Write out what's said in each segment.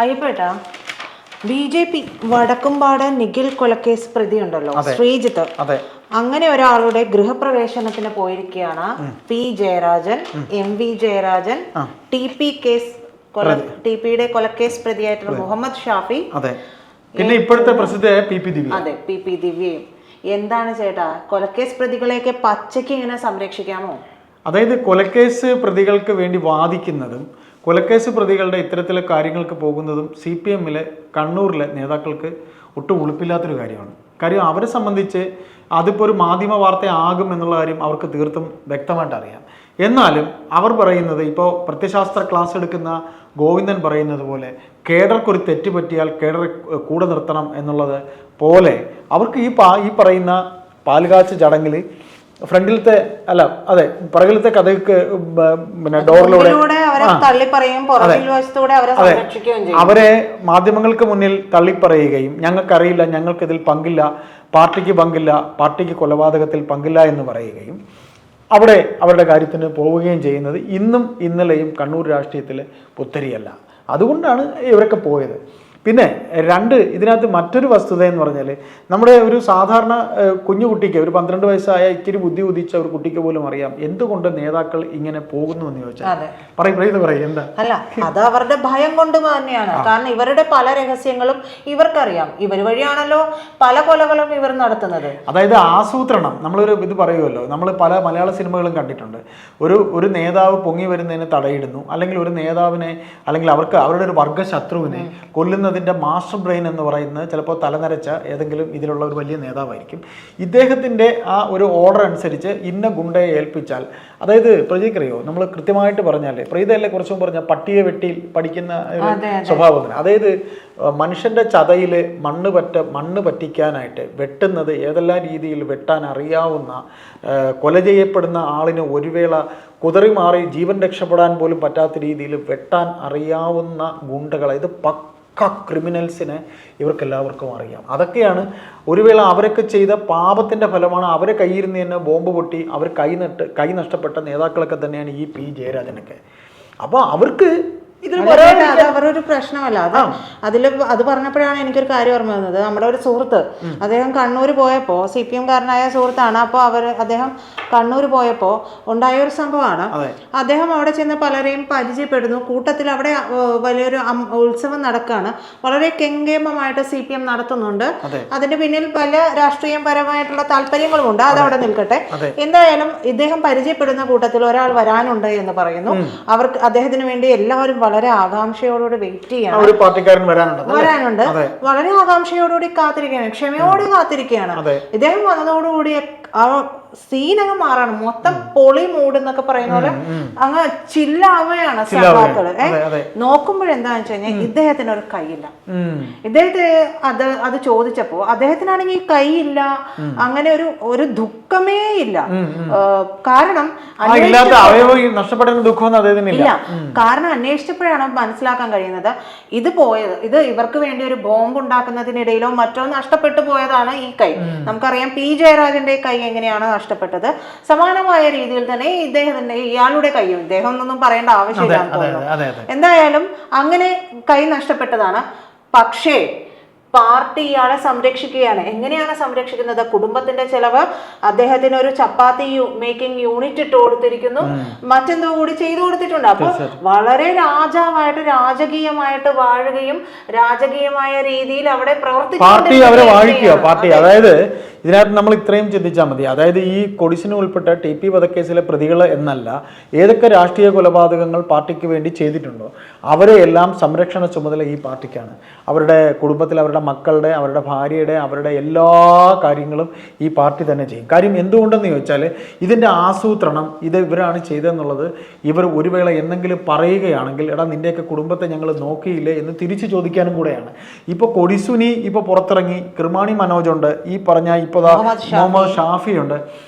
അയ്യപ്പേട്ടാ, BJP Vadakkumpad Nikhil കൊലക്കേസ് പ്രതിയുണ്ടല്ലോ ശ്രീജിത്ത്, അങ്ങനെ ഒരാളുടെ ഗൃഹപ്രവേശനത്തിന് പോയിരിക്കുകയാണ് പി ജയരാജൻ, MV ജയരാജൻ, TPയുടെ കൊലക്കേസ് പ്രതിയായിട്ടുള്ള മുഹമ്മദ് ഷാഫി, പിന്നെ ഇപ്പോഴത്തെ പ്രസിദ്ധ PP ദിവ്യയും. എന്താണ് ചേട്ടാ, കൊലക്കേസ് പ്രതികളെയൊക്കെ പച്ചയ്ക്ക് ഇങ്ങനെ സംരക്ഷിക്കാമോ? അതായത് കൊലക്കേസ് പ്രതികൾക്ക് വേണ്ടി വാദിക്കുന്നതും കൊലക്കേസ് പ്രതികളുടെ ഇത്തരത്തിലെ കാര്യങ്ങൾക്ക് പോകുന്നതും CPM-ലെ കണ്ണൂരിലെ നേതാക്കൾക്ക് ഒട്ടും ഉളുപ്പില്ലാത്തൊരു കാര്യമാണ്. കാര്യം അവരെ സംബന്ധിച്ച് അതിപ്പോൾ ഒരു മാധ്യമ വാർത്തയാകും എന്നുള്ള കാര്യം അവർക്ക് തീർത്തും വ്യക്തമായിട്ട് അറിയാം. എന്നാലും അവർ പറയുന്നത്, ഇപ്പോൾ പ്രത്യശാസ്ത്ര ക്ലാസ് എടുക്കുന്ന ഗോവിന്ദൻ പറയുന്നത് പോലെ കേഡർക്കൊരു തെറ്റ് പറ്റിയാൽ കേഡറെ കൂടെ നിർത്തണം എന്നുള്ളത് പോലെ അവർക്ക് ഈ പറയുന്ന പാലുകാച്ച് ചടങ്ങിൽ ഫ്രണ്ടിലത്തെ പുറകിലത്തെ കഥയ്ക്ക് പിന്നെ ഡോറിലൂടെ അവരെ മാധ്യമങ്ങൾക്ക് മുന്നിൽ തള്ളിപ്പറയുകയും ഞങ്ങൾക്കറിയില്ല, ഞങ്ങൾക്കിതിൽ പങ്കില്ല, പാർട്ടിക്ക് പങ്കില്ല, പാർട്ടിക്ക് കൊലപാതകത്തിൽ പങ്കില്ല എന്ന് പറയുകയും അവിടെ അവരുടെ കാര്യത്തിന് പോവുകയും ചെയ്യുന്നത് ഇന്നും ഇന്നലെയും കണ്ണൂർ രാഷ്ട്രീയത്തിൽ പുത്തരിയല്ല. അതുകൊണ്ടാണ് ഇവരൊക്കെ പോയത്. പിന്നെ ഇതിനകത്ത് മറ്റൊരു വസ്തുത എന്ന് പറഞ്ഞാൽ, നമ്മുടെ ഒരു സാധാരണ കുഞ്ഞുകുട്ടിക്ക്, ഒരു 12 വയസ്സായ ഇത്തിരി ബുദ്ധി ഉദിച്ച ഒരു കുട്ടിക്ക് പോലും അറിയാം എന്തുകൊണ്ട് നേതാക്കൾ ഇങ്ങനെ പോകുന്നു എന്ന് ചോദിച്ചാൽ പറയും എന്താ? അല്ല, അത് അവരുടെ ഭയം കൊണ്ട് തന്നെയാണ്. കാരണം ഇവരുടെ പല രഹസ്യങ്ങളും ഇവർക്കറിയാം. ഇവർ വഴിയാണല്ലോ പല കൊലകളും ഇവർ നടത്തുന്നത്. അതായത് ആസൂത്രണം. നമ്മളൊരു ഇത് പറയുമല്ലോ, നമ്മൾ പല മലയാള സിനിമകളും കണ്ടിട്ടുണ്ട്. ഒരു നേതാവ് പൊങ്ങി വരുന്നതിന് തടയിടുന്നു, അല്ലെങ്കിൽ ഒരു നേതാവിനെ, അല്ലെങ്കിൽ അവരുടെ ഒരു വർഗ ശത്രുവിനെ കൊല്ലുന്നത് ിന്റെ മാസ്റ്റർ ബ്രെയിൻ എന്ന് പറയുന്നത് ചിലപ്പോൾ തലനരച്ച ഏതെങ്കിലും ഇതിലുള്ള ഒരു വലിയ നേതാവായിരിക്കും. ഇദ്ദേഹത്തിൻ്റെ ആ ഒരു ഓർഡർ അനുസരിച്ച് ഇന്ന ഗുണ്ടയെ ഏൽപ്പിച്ചാൽ, അതായത് പ്രജയ്ക്കറിയോ, നമ്മൾ കൃത്യമായിട്ട് പറഞ്ഞാൽ പ്രജയല്ലേ കുറച്ച് മുമ്പ് പറഞ്ഞ പട്ടിയെ വെട്ടി പഠിക്കുന്ന ഒരു സ്വഭാവത്തിന്, അതായത് മനുഷ്യന്റെ ചതയിൽ മണ്ണ് പറ്റിക്കാനായിട്ട് വെട്ടുന്നത് ഏതെല്ലാം രീതിയിൽ വെട്ടാൻ അറിയാവുന്ന, കൊല ചെയ്യപ്പെടുന്ന ആളിന് ഒരു വേള കുതറി മാറി ജീവൻ രക്ഷപ്പെടാൻ പോലും പറ്റാത്ത രീതിയിൽ വെട്ടാൻ അറിയാവുന്ന ഗുണ്ടകൾ, ഇത് ക്രിമിനൽസിനെ ഇവർക്കെല്ലാവർക്കും അറിയാം. അതൊക്കെയാണ് ഒരു വേള അവരൊക്കെ ചെയ്ത പാപത്തിൻ്റെ ഫലമാണ്. അവരെ കയ്യിരുന്ന് തന്നെ ബോംബ് പൊട്ടി അവർ കൈ നഷ്ടപ്പെട്ട നേതാക്കളൊക്കെ തന്നെയാണ് ഈ P ജയരാജനൊക്കെ. അപ്പോൾ അവർക്ക് അവരൊരു പ്രശ്നമല്ല. അത് പറഞ്ഞപ്പോഴാണ് എനിക്കൊരു കാര്യം ഓർമ്മ വന്നത്. നമ്മുടെ ഒരു സുഹൃത്ത്, അദ്ദേഹം കണ്ണൂർ പോയപ്പോൾ, CPM കാരനായ സുഹൃത്താണ്. അപ്പോൾ അദ്ദേഹം കണ്ണൂർ പോയപ്പോൾ ഉണ്ടായ ഒരു സംഭവമാണ്. അദ്ദേഹം അവിടെ ചെന്ന് പലരെയും പരിചയപ്പെടുന്നു. കൂട്ടത്തിൽ അവിടെ വലിയൊരു ഉത്സവം നടക്കുകയാണ്. വളരെ കെങ്കേമമായിട്ട് CPM നടത്തുന്നുണ്ട്. അതിന്റെ പിന്നിൽ പല രാഷ്ട്രീയപരമായിട്ടുള്ള താല്പര്യങ്ങളുമുണ്ട്. അതവിടെ നിൽക്കട്ടെ. എന്തായാലും ഇദ്ദേഹം പരിചയപ്പെടുന്ന കൂട്ടത്തിൽ ഒരാൾ വരാനുണ്ട് എന്ന് പറയുന്നു. അദ്ദേഹത്തിന് വേണ്ടി എല്ലാവരും വളരെ ആകാംക്ഷയോടുകൂടി വെയിറ്റ് ചെയ്യണം. വരാനുണ്ട്, വളരെ ആകാംക്ഷയോടുകൂടി കാത്തിരിക്കുകയാണ്, ക്ഷമയോടെ കാത്തിരിക്കുകയാണ്. ഇദ്ദേഹം വന്നതോടുകൂടി ആ സീൻ അങ്ങ് മാറാണ്. മൊത്തം പൊളി മൂഡ് എന്നൊക്കെ പറയുന്ന പോലെ അങ്ങ് ചില്ലാവുകയാണ് സഭാക്കള്. നോക്കുമ്പോഴെന്താന്ന് വെച്ച് കഴിഞ്ഞാൽ ഇദ്ദേഹത്തിന് ഒരു കൈയില്ല. ഇദ്ദേഹത്തെ അത് ചോദിച്ചപ്പോ അദ്ദേഹത്തിനാണെങ്കിൽ കൈയില്ല, അങ്ങനെ ഒരു ദുഃഖമേ ഇല്ല. കാരണം കാരണം അന്വേഷിച്ചപ്പോഴാണ് മനസ്സിലാക്കാൻ കഴിയുന്നത് ഇത് ഇവർക്ക് വേണ്ടി ഒരു ബോംബ് ഉണ്ടാക്കുന്നതിനിടയിലോ മറ്റോ നഷ്ടപ്പെട്ടു പോയതാണ് ഈ കൈ. നമുക്കറിയാം P ജയരാജന്റെ കൈ എങ്ങനെയാണ് നഷ്ടപ്പെട്ടത്. സമാനമായ രീതിയിൽ തന്നെ ഇയാളുടെ കൈയും, ഇദ്ദേഹം ഒന്നും പറയേണ്ട ആവശ്യമില്ല. എന്തായാലും അങ്ങനെ കൈ നഷ്ടപ്പെട്ടതാണ്. പക്ഷേ പാർട്ടി ഇയാളെ സംരക്ഷിക്കുകയാണ്. എങ്ങനെയാണ് സംരക്ഷിക്കുന്നത്? കുടുംബത്തിന്റെ ചെലവ്, അദ്ദേഹത്തിന് ഒരു ചപ്പാത്തി മേക്കിംഗ് യൂണിറ്റ് ഇട്ട് കൊടുത്തിരിക്കുന്നു, മറ്റെന്തോ കൂടി ചെയ്തു കൊടുത്തിട്ടുണ്ട്. അപ്പൊ വളരെ രാജകീയമായിട്ട് വാഴുകയും രാജകീയമായ രീതിയിൽ അവിടെ പാർട്ടി. അതായത് ഇതിനകത്ത് നമ്മൾ ഇത്രയും ചിന്തിച്ചാൽ മതി. അതായത് ഈ കൊടിസിന് ഉൾപ്പെട്ട TP വധക്കേസിലെ പ്രതികൾ എന്നല്ല, ഏതൊക്കെ രാഷ്ട്രീയ കൊലപാതകങ്ങൾ പാർട്ടിക്ക് വേണ്ടി ചെയ്തിട്ടുണ്ടോ അവരെ എല്ലാം സംരക്ഷണ ചുമതല ഈ പാർട്ടിക്കാണ്. അവരുടെ കുടുംബത്തിൽ അവരുടെ മക്കളുടെ, അവരുടെ ഭാര്യയുടെ, അവരുടെ എല്ലാ കാര്യങ്ങളും ഈ പാർട്ടി തന്നെ ചെയ്യും. കാര്യം എന്തുകൊണ്ടെന്ന് ചോദിച്ചാൽ ഇതിൻ്റെ ആസൂത്രണം ഇവരാണ് ചെയ്തതെന്നുള്ളത് ഇവർ ഒരു വേള എന്തെങ്കിലും പറയുകയാണെങ്കിൽ, എടാ നിൻ്റെയൊക്കെ കുടുംബത്തെ ഞങ്ങൾ നോക്കിയില്ലേ എന്ന് തിരിച്ചു ചോദിക്കാനും കൂടെയാണ്. ഇപ്പോൾ കൊടിസുനി ഇപ്പോൾ പുറത്തിറങ്ങി, കിർമാണി മനോജുണ്ട്, ഈ പറഞ്ഞ മുഹമ്മദ് ഷാഫിയുണ്ട്.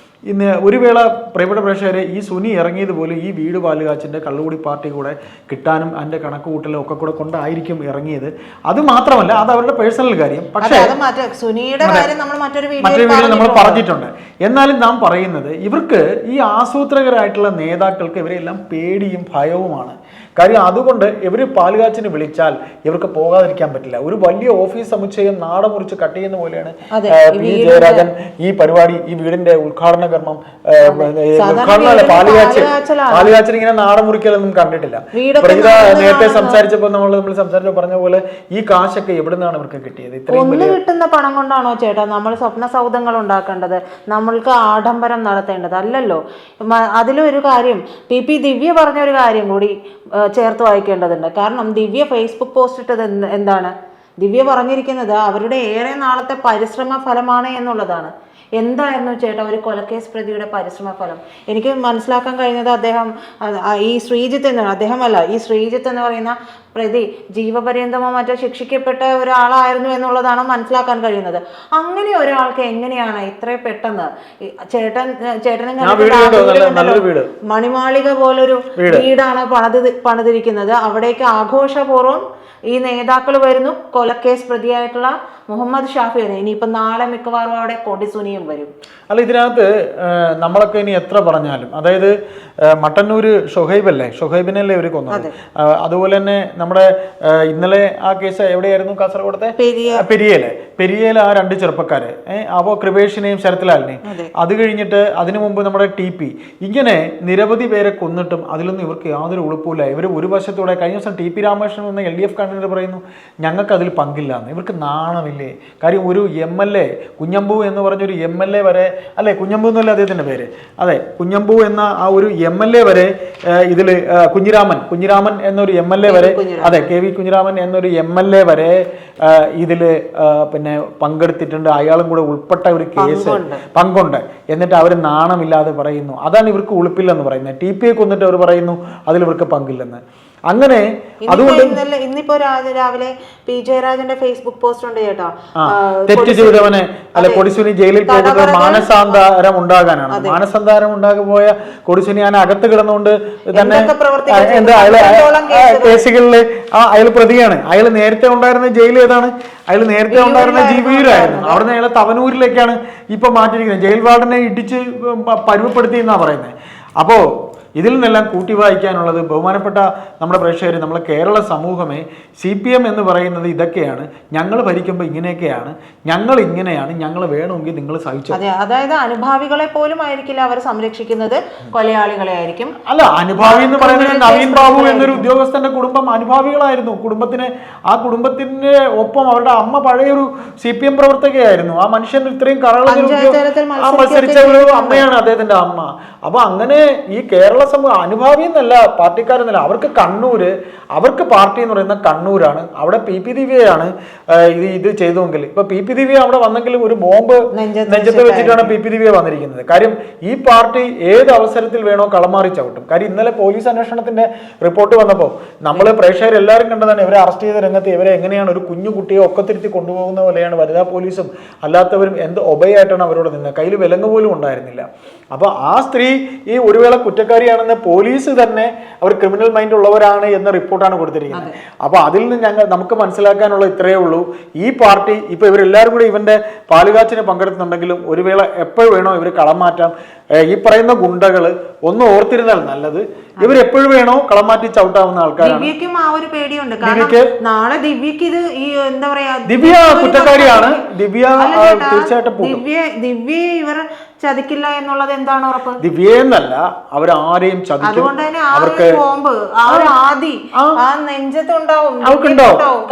ഇന്ന് ഒരു വേള പ്രിയപ്പെട്ട പ്രേക്ഷകരെ, ഈ സുനി ഇറങ്ങിയത് പോലും ഈ വീട് പാലുകാച്ചിൻ്റെ കള്ളുകൂടി പാർട്ടി കൂടെ കിട്ടാനും അതിൻ്റെ കണക്ക് കൂട്ടലും ഒക്കെ കൂടെ കൊണ്ടായിരിക്കും ഇറങ്ങിയത്. അത് മാത്രമല്ല, അത് അവരുടെ പേഴ്സണൽ കാര്യം. പക്ഷേ മറ്റൊരു വീഡിയോയിൽ നമ്മൾ പറഞ്ഞിട്ടുണ്ട്. എന്നാലും നാം പറയുന്നത്, ഇവർക്ക് ഈ ആസൂത്രകരായിട്ടുള്ള നേതാക്കൾക്ക് ഇവരെല്ലാം പേടിയും ഭയവുമാണ്. കാര്യം അതുകൊണ്ട് ഇവർ പാലുകാച്ചിന് വിളിച്ചാൽ ഇവർക്ക് പോകാതിരിക്കാൻ പറ്റില്ല. ഒരു വലിയ ഓഫീസ് സമുച്ചയം നാട മുറിച്ച് കട്ട് ചെയ്യുന്ന പോലെയാണ് പി ജയരാജൻ ഈ പരിപാടി, ഈ വീടിന്റെ ഉദ്ഘാടന കർമ്മം, പാലുകാച്ചൽ ഇങ്ങനെ നാട മുറിക്കലൊന്നും കണ്ടിട്ടില്ല. പ്രജിത നേരത്തെ സംസാരിച്ചപ്പോൾ നമ്മൾ സംസാരിച്ചപ്പോൾ പറഞ്ഞ പോലെ ഈ കാശൊക്കെ എവിടെ നിന്നാണ് ഇവർക്ക് കിട്ടിയത്? ഇത്രയും കിട്ടുന്ന പണം കൊണ്ടാണോ ചേട്ടാ നമ്മൾ സ്വപ്ന സൗധങ്ങൾ ഉണ്ടാക്കേണ്ടത്, നമ്മൾക്ക് ആഡംബരം നടത്തേണ്ടത്? അല്ലല്ലോ. അതിലൊരു കാര്യം പി ദിവ്യ പറഞ്ഞ ഒരു കാര്യം കൂടി ചേർത്ത് വായിക്കേണ്ടതുണ്ട്. കാരണം ദിവ്യ ഫേസ്ബുക്ക് പോസ്റ്റ് ഇട്ടത് എന്താണ്? ദിവ്യ പറഞ്ഞിരിക്കുന്നത് അവരുടെ ഏറെ നാളത്തെ പരിശ്രമ ഫലമാണ് എന്നുള്ളതാണ്. എന്തായിരുന്നു ചേട്ടാ ഒരു കൊലക്കേസ് പ്രതിയുടെ പരിശ്രമ ഫലം? എനിക്ക് മനസ്സിലാക്കാൻ കഴിഞ്ഞത് അദ്ദേഹം ഈ ശ്രീജിത്ത് എന്ന് അദ്ദേഹമല്ല ഈ ശ്രീജിത്ത് എന്ന് പറയുന്ന പ്രതി ജീവപര്യന്തമോ മറ്റോ ശിക്ഷിക്കപ്പെട്ട ഒരാളായിരുന്നു എന്നുള്ളതാണ് മനസ്സിലാക്കാൻ കഴിയുന്നത്. അങ്ങനെ ഒരാൾക്ക് എങ്ങനെയാണ് ഇത്ര പെട്ടെന്ന് ചേട്ടനും മണിമാളിക പോലൊരു വീടാണ് പണിതിരിക്കുന്നത്. അവിടേക്ക് ആഘോഷപൂർവ്വം ഈ നേതാക്കൾ വരുന്നു. കൊലക്കേസ് പ്രതിയായിട്ടുള്ള മുഹമ്മദ് ഷാഫി വരും. ഇനിയിപ്പം നാളെ മിക്കവാറും അവിടെ കൊടിസുനിയും വരും. അല്ല, ഇതിനകത്ത് നമ്മളൊക്കെ ഇനി എത്ര പറഞ്ഞാലും, അതായത് മട്ടന്നൂര് ഷൊഹൈബല്ലേ, ഷൊഹൈബിനല്ലേ ഇവർ കൊന്നത്. അതുപോലെ തന്നെ നമ്മുടെ ഇന്നലെ ആ കേസ് എവിടെയായിരുന്നു? കാസർഗോഡത്തെ പെരിയയിലെ ആ 2 ചെറുപ്പക്കാര്, അപ്പോൾ കൃപേഷിനെയും ശരത്ലാലിനെയും, അത് കഴിഞ്ഞിട്ട് അതിനു മുമ്പ് നമ്മുടെ TP, ഇങ്ങനെ നിരവധി പേരെ കൊന്നിട്ടും അതിലൊന്നും ഇവർക്ക് യാതൊരു ഉളുപ്പില്ല. ഇവർ ഒരു വശത്തൂടെ കഴിഞ്ഞ ദിവസം TP രാമകൃഷ്ണൻ എന്ന LDF കൺവീനർ പറയുന്നു ഞങ്ങൾക്ക് അതിൽ പങ്കില്ല എന്ന്. ഇവർക്ക് നാണമില്ലേ? കാര്യം ഒരു MLA കുഞ്ഞമ്പു എന്ന് പറഞ്ഞൊരു MLA വരെ, അല്ലെ കുഞ്ഞമ്പു എന്നല്ല അദ്ദേഹത്തിന്റെ പേര്, അതെ കുഞ്ഞമ്പു എന്ന ആ ഒരു MLA വരെ ഇതിൽ കുഞ്ഞിരാമൻ എന്നൊരു MLA വരെ, അതെ KV കുഞ്ഞിരാമൻ എന്നൊരു MLA വരെ ഇതില് പിന്നെ പങ്കെടുത്തിട്ടുണ്ട്. അയാളും കൂടെ ഉൾപ്പെട്ട ഒരു കേസ് പങ്കുണ്ട്. എന്നിട്ട് അവർ നാണമില്ലാതെ പറയുന്നു അതാണ് ഇവർക്ക് ഉളുപ്പില്ലെന്ന് പറയുന്നത്. TP കൊന്നിട്ട് അവർ പറയുന്നു അതിൽ ഇവർക്ക് പങ്കില്ലെന്ന്. അങ്ങനെ അതുകൊണ്ട് ഇന്നിപ്പോ രാവിലെ പി ജയരാജന്റെ ഫേസ്ബുക്ക് പോസ്റ്റ് ഉണ്ട് ചേട്ടാ, തെറ്റ് ചെയ്തവനെ അല്ലെ കൊടിസുനി ജയിലിൽ പോകുന്നത് മാനസാന്താരം ഉണ്ടാകാനാണ്. മാനസാന്താരം ഉണ്ടാകുപോയ കൊടിസുനി ഞാൻ അകത്ത് കിടന്നുകൊണ്ട് തന്നെ എന്താ കേസുകളില് അയാൾ പ്രതിയാണ്. അയാൾ നേരത്തെ ഉണ്ടായിരുന്ന ജയിൽ ഏതാണ്? അയാൾ നേരത്തെ ഉണ്ടായിരുന്ന ജീവിയൂരായിരുന്നു. അവിടുന്ന് അയാളെ തവനൂരിലേക്കാണ് ഇപ്പൊ മാറ്റിയിരിക്കുന്നത്. ജയിൽ വാർഡനെ ഇടിച്ച് പരുവപ്പെടുത്തി എന്നാ പറയുന്നത്. അപ്പോ ഇതിൽ നിന്നെല്ലാം കൂട്ടി വായിക്കാനുള്ളത് ബഹുമാനപ്പെട്ട നമ്മുടെ പ്രേക്ഷകർ, നമ്മളെ കേരള സമൂഹമേ, CPM എന്ന് പറയുന്നത് ഇതൊക്കെയാണ്. ഞങ്ങൾ ഭരിക്കുമ്പോൾ ഇങ്ങനെയൊക്കെയാണ്, ഞങ്ങൾ ഇങ്ങനെയാണ്, ഞങ്ങൾ വേണമെങ്കിൽ നിങ്ങൾ സഹിച്ചു. അതായത് അനുഭാവികളെ പോലും ആയിരിക്കില്ല അവർ സംരക്ഷിക്കുന്നത്, കൊലയാളികളെ ആയിരിക്കും. അല്ല, അനുഭാവി എന്ന് പറയുന്നത് നവീൻ ബാബു എന്നൊരു ഉദ്യോഗസ്ഥന്റെ കുടുംബം അനുഭാവികളായിരുന്നു. ആ കുടുംബത്തിന്റെ ഒപ്പം അവരുടെ അമ്മ പഴയൊരു CPM പ്രവർത്തകയായിരുന്നു. ആ മനുഷ്യൻ ഇത്രയും മത്സരിച്ച ഒരു അമ്മയാണ് അദ്ദേഹത്തിന്റെ അമ്മ. അപ്പൊ അങ്ങനെ ഈ കേരള സമൂഹം അനുഭാവി എന്നല്ല, പാർട്ടിക്കാരെന്നല്ല, അവർക്ക് കണ്ണൂര്, അവർക്ക് പാർട്ടി എന്ന് പറയുന്ന കണ്ണൂരാണ്. അവിടെ PP ദിവ്യയാണ് ഇത് ചെയ്തുവെങ്കിൽ, ഇപ്പൊ PP ദിവ്യ അവിടെ വന്നെങ്കിലും ഒരു ബോംബ് നെഞ്ചത്ത് വെച്ചിട്ടാണ് PP ദിവ്യ വന്നിരിക്കുന്നത്. കാര്യം ഈ പാർട്ടി ഏത് അവസരത്തിൽ വേണോ കളമാറി ചവിട്ടും. കാര്യം ഇന്നലെ പോലീസ് അന്വേഷണത്തിന്റെ റിപ്പോർട്ട് വന്നപ്പോൾ നമ്മൾ പ്രേക്ഷകർ എല്ലാവരും കണ്ടതാണ്. ഇവരെ അറസ്റ്റ് ചെയ്ത രംഗത്ത് ഇവരെ എങ്ങനെയാണ് ഒരു കുഞ്ഞു കുട്ടിയെ ഒക്കത്തിരുത്തി കൊണ്ടുപോകുന്ന പോലെയാണ് വനിതാ പോലീസും അല്ലാത്തവരും എന്ത് ഒബയായിട്ടാണ് അവരോട് നിന്നത്. കയ്യിൽ വിലങ്ങ് പോലും ഉണ്ടായിരുന്നില്ല. അപ്പൊ ആ സ്ത്രീ ഈ ഒരു വേള കുറ്റക്കാരിയാണെന്ന് പോലീസ് തന്നെ അവർ ക്രിമിനൽ മൈൻഡ് ഉള്ളവരാണ് എന്ന റിപ്പോർട്ടാണ് കൊടുത്തിരിക്കുന്നത്. അപ്പൊ അതിൽ നിന്ന് നമുക്ക് മനസ്സിലാക്കാനുള്ള ഇത്രയേ ഉള്ളൂ. ഈ പാർട്ടി ഇപ്പൊ ഇവരെല്ലാവരും കൂടി ഇവന്റെ പാലുകാച്ചിന് പങ്കെടുക്കുന്നുണ്ടെങ്കിലും ഒരു വേള എപ്പോഴും വേണോ ഇവർ കളം മാറ്റാം. ഈ പറയുന്ന ഗുണ്ടകള് ഒന്ന് ഓർത്തിരുന്നാൽ നല്ലത്, ഇവരെപ്പോഴും വേണോ കളം മാറ്റി ചവിട്ടാവുന്ന ആൾക്കാരാണ്. ദിവ്യക്കും ആ ഒരു പേടിയുണ്ട്. നാളെ ദിവ്യക്ക് ഇത് ഈ എന്താ പറയാ, ദിവ്യ കുറ്റക്കാരിയാണ്. ദിവ്യ തീർച്ചയായിട്ടും ദിവ്യ ഇവർ ചതിക്കില്ല എന്നുള്ളത് എന്താണ് ഉറപ്പ്? ദിവ്യെന്നല്ല, അവരാരെയും ചതിക്കും. അതുകൊണ്ട് തന്നെ അവർക്ക് ബോംബ് ആ നെഞ്ചത്തുണ്ടാവും.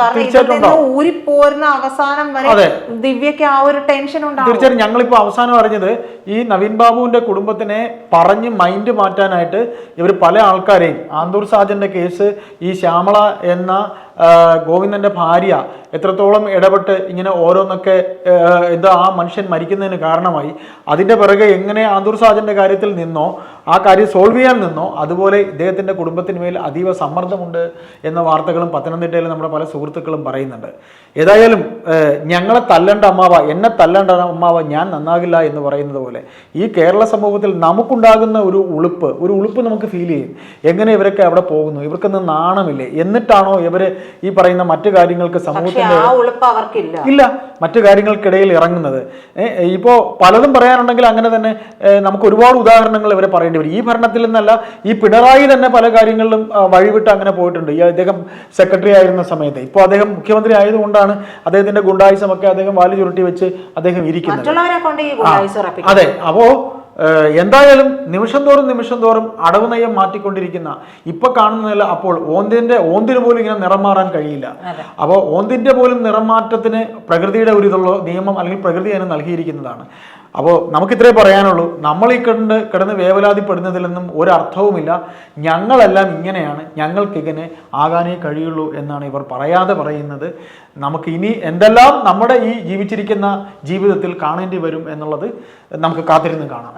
കാരണം ഊരിപ്പോരുന്ന അവസാനം വരെ ദിവ്യക്ക് ആ ഒരു ടെൻഷൻ ഉണ്ടാവും. തീർച്ചയായിട്ടും ഞങ്ങളിപ്പോ അവസാനം അറിഞ്ഞത് ഈ നവീൻ ബാബുവിന്റെ കുടുംബത്തിനെ പറഞ്ഞ് മൈൻഡ് മാറ്റാനായിട്ട് ഇവർ പല ആൾക്കാരെയും, ആന്തൂർ സാജന്റെ കേസ്, ഈ ശ്യാമള എന്ന ഗോവിന്ദന്റെ ഭാര്യ എത്രത്തോളം ഇടപെട്ട് ഇങ്ങനെ ഓരോന്നൊക്കെ എന്താ ആ മനുഷ്യൻ മരിക്കുന്നതിന് കാരണമായി. അതിന്റെ പിറകെ എങ്ങനെ ആന്തൂർ സാജന്റെ കാര്യത്തിൽ നിന്നോ ആ കാര്യം സോൾവ് ചെയ്യാൻ നിന്നോ അതുപോലെ ഇദ്ദേഹത്തിന്റെ കുടുംബത്തിന് മേൽ അതീവ സമ്മർദ്ദമുണ്ട് എന്ന വാർത്തകളും പത്തനംതിട്ടയിൽ നമ്മുടെ പല സുഹൃത്തുക്കളും പറയുന്നുണ്ട്. ഏതായാലും ഞങ്ങളെ തല്ലണ്ട അമ്മാവ, എന്നെ തല്ലണ്ട അമ്മാവ, ഞാൻ നന്നാകില്ല എന്ന് പറയുന്നത് പോലെ ഈ കേരള സമൂഹത്തിൽ നമുക്കുണ്ടാകുന്ന ഒരു ഉളുപ്പ് നമുക്ക് ഫീൽ ചെയ്യും. എങ്ങനെ ഇവരൊക്കെ അവിടെ പോകുന്നു, ഇവർക്കൊന്നും നാണമില്ലേ? എന്നിട്ടാണോ ഇവര് ഈ പറയുന്ന മറ്റു കാര്യങ്ങൾക്ക് സമൂഹത്തിന്റെ ആ ഉളുപ്പ് അവർക്കില്ല. ഇല്ല, മറ്റു കാര്യങ്ങൾക്കിടയിൽ ഇറങ്ങുന്നത്. ഇപ്പോൾ പലതും പറയാനുണ്ടെങ്കിൽ അങ്ങനെ തന്നെ നമുക്ക് ഒരുപാട് ഉദാഹരണങ്ങൾ ഇവരെ പറയേണ്ടി വരും. ഈ ഭരണത്തിൽ നിന്നല്ല, ഈ പിണറായി തന്നെ പല കാര്യങ്ങളിലും വഴിവിട്ട് അങ്ങനെ പോയിട്ടുണ്ട്. ഈ അദ്ദേഹം സെക്രട്ടറി ആയിരുന്ന സമയത്ത്. ഇപ്പോൾ അദ്ദേഹം മുഖ്യമന്ത്രി ആയതുകൊണ്ടാണ് അദ്ദേഹത്തിന്റെ ഗുണ്ടായുസമൊക്കെ അദ്ദേഹം വാല് ചുരുട്ടി വെച്ച് അദ്ദേഹം ഇരിക്കുന്നത്. അതെ. അപ്പോ എന്തായാലും നിമിഷം തോറും അടവ് നയം മാറ്റിക്കൊണ്ടിരിക്കുന്ന ഇപ്പൊ കാണുന്നതല്ല. അപ്പോൾ ഓന്തിന് പോലും ഇങ്ങനെ നിറം മാറാൻ കഴിയില്ല. അപ്പോൾ ഓന്തിന്റെ പോലും നിറം മാറ്റത്തിന് പ്രകൃതിയുടെ ഒരു ഇതുള്ള നിയമം അല്ലെങ്കിൽ പ്രകൃതി അതിന് നൽകിയിരിക്കുന്നതാണ്. അപ്പോൾ നമുക്കിത്രേ പറയാനുള്ളൂ. നമ്മൾ ഈ കിടന്ന് വേവലാതിപ്പെടുന്നതിലൊന്നും ഒരർത്ഥവുമില്ല. ഞങ്ങളെല്ലാം ഇങ്ങനെയാണ്, ഞങ്ങൾക്കിങ്ങനെ ആകാനേ കഴിയുള്ളൂ എന്നാണ് ഇവർ പറയാതെ പറയുന്നത്. നമുക്ക് ഇനി എന്തെല്ലാം നമ്മുടെ ഈ ജീവിച്ചിരിക്കുന്ന ജീവിതത്തിൽ കാണേണ്ടി വരും എന്നുള്ളത് നമുക്ക് കാത്തിരുന്ന് കാണാം.